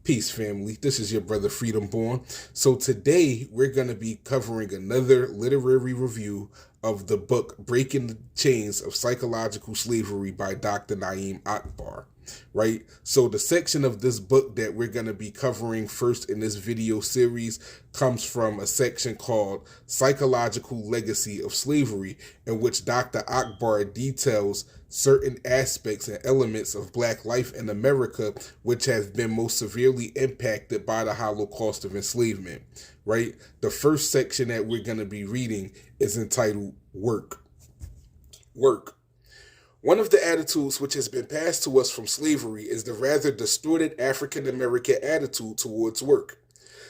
Peace, family. This is your brother Freedom Born. So today we're going to be covering another literary review of the book Breaking the Chains of Psychological Slavery by Dr. Na'im Akbar. Right? So the section of this book that we're going to be covering first in this video series comes from a section called Psychological Legacy of Slavery, in which Dr. Akbar details certain aspects and elements of Black life in America which have been most severely impacted by the Holocaust of enslavement, right? The first section that we're going to be reading is entitled Work. Work. One of the attitudes which has been passed to us from slavery is the rather distorted African American attitude towards work.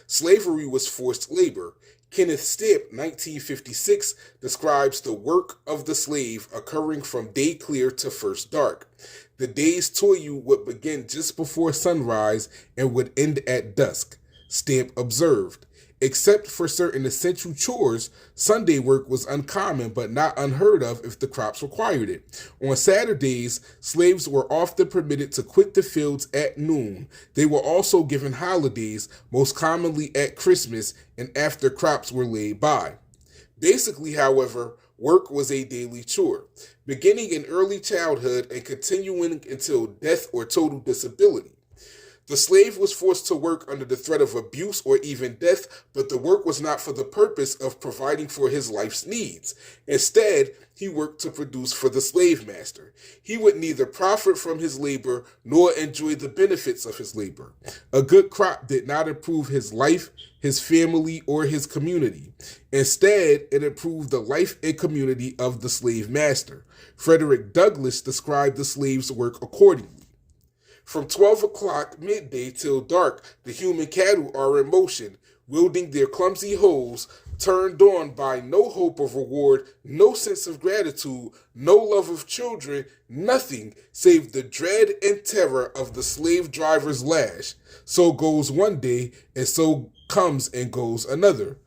Slavery was forced labor. Kenneth Stipp, 1956, describes the work of the slave occurring from day clear to first dark. The day's toil would begin just before sunrise and would end at dusk, Stipp observed. Except for certain essential chores, Sunday work was uncommon but not unheard of if the crops required it. On Saturdays, slaves were often permitted to quit the fields at noon. They were also given holidays, most commonly at Christmas and after crops were laid by. Basically, however, work was a daily chore, beginning in early childhood and continuing until death or total disability. The slave was forced to work under the threat of abuse or even death, but the work was not for the purpose of providing for his life's needs. Instead, he worked to produce for the slave master. He would neither profit from his labor nor enjoy the benefits of his labor. A good crop did not improve his life, his family, or his community. Instead, it improved the life and community of the slave master. Frederick Douglass described the slave's work accordingly. From 12 o'clock midday till dark, the human cattle are in motion, wielding their clumsy hoes, turned on by no hope of reward, no sense of gratitude, no love of children, nothing save the dread and terror of the slave driver's lash. So goes one day, and so comes and goes another.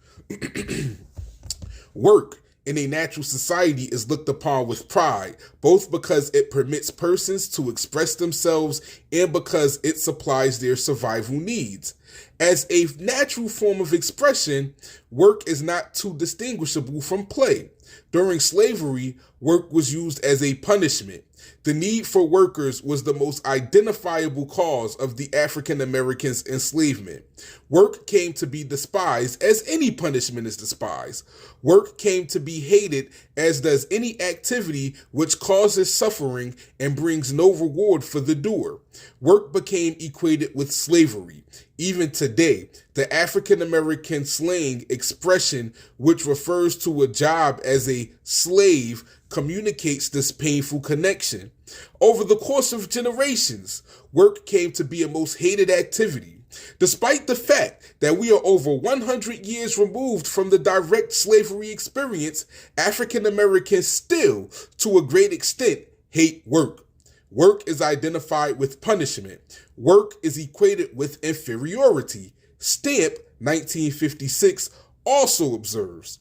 Work in a natural society is looked upon with pride, both because it permits persons to express themselves and because it supplies their survival needs. As a natural form of expression, work is not too distinguishable from play. During slavery, work was used as a punishment. The need for workers was the most identifiable cause of the African Americans' enslavement. Work came to be despised as any punishment is despised. Work came to be hated as does any activity which causes suffering and brings no reward for the doer. Work became equated with slavery. Even today, the African American slang expression which refers to a job as a slave communicates this painful connection. Over the course of generations, work came to be a most hated activity. Despite the fact that we are over 100 years removed from the direct slavery experience, African Americans still, to a great extent, hate work. Work is identified with punishment. Work is equated with inferiority. Stipp, 1956, also observes.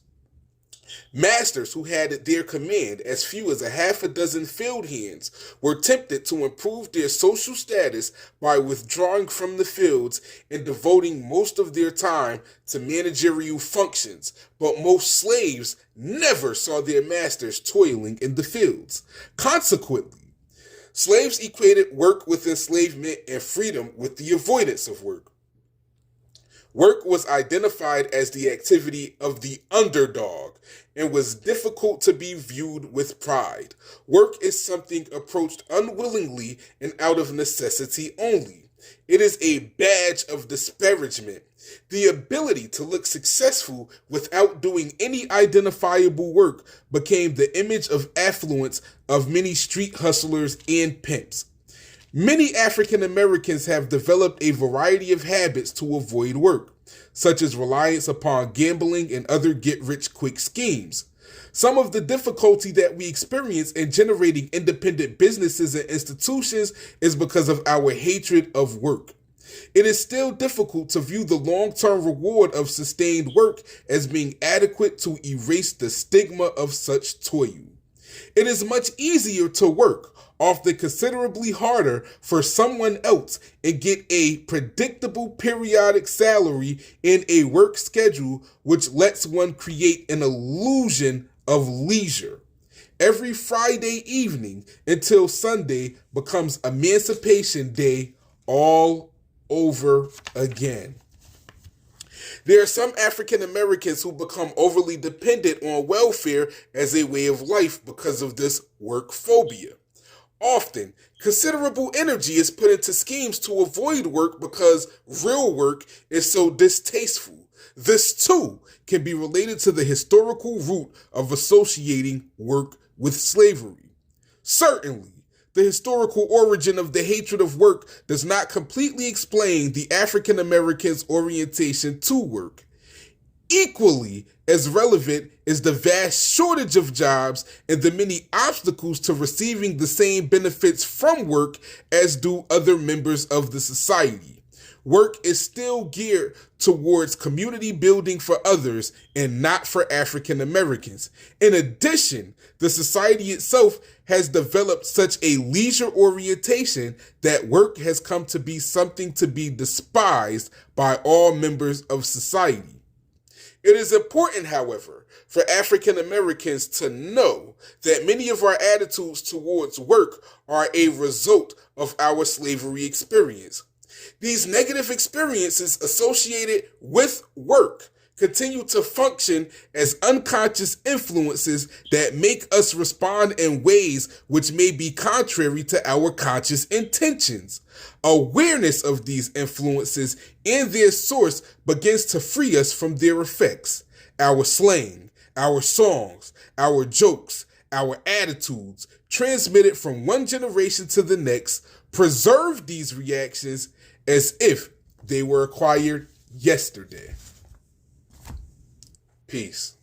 Masters who had at their command as few as a half a dozen field hands were tempted to improve their social status by withdrawing from the fields and devoting most of their time to managerial functions, but most slaves never saw their masters toiling in the fields. Consequently, slaves equated work with enslavement and freedom with the avoidance of work. Work was identified as the activity of the underdog and was difficult to be viewed with pride. Work is something approached unwillingly and out of necessity only. It is a badge of disparagement. The ability to look successful without doing any identifiable work became the image of affluence of many street hustlers and pimps. Many African Americans have developed a variety of habits to avoid work, such as reliance upon gambling and other get-rich-quick schemes. Some of the difficulty that we experience in generating independent businesses and institutions is because of our hatred of work. It is still difficult to view the long-term reward of sustained work as being adequate to erase the stigma of such toil. It is much easier to work, often considerably harder for someone else, and get a predictable periodic salary in a work schedule which lets one create an illusion of leisure. Every Friday evening until Sunday becomes Emancipation Day all over again. There are some African Americans who become overly dependent on welfare as a way of life because of this work phobia. Often, considerable energy is put into schemes to avoid work because real work is so distasteful. This, too, can be related to the historical root of associating work with slavery. Certainly, the historical origin of the hatred of work does not completely explain the African Americans' orientation to work. Equally as relevant is the vast shortage of jobs and the many obstacles to receiving the same benefits from work as do other members of the society. Work is still geared towards community building for others and not for African Americans. In addition, the society itself has developed such a leisure orientation that work has come to be something to be despised by all members of society. It is important, however, for African Americans to know that many of our attitudes towards work are a result of our slavery experience. These negative experiences associated with work continue to function as unconscious influences that make us respond in ways which may be contrary to our conscious intentions. Awareness of these influences and their source begins to free us from their effects. Our slang, our songs, our jokes, our attitudes, transmitted from one generation to the next, preserve these reactions as if they were acquired yesterday. Peace.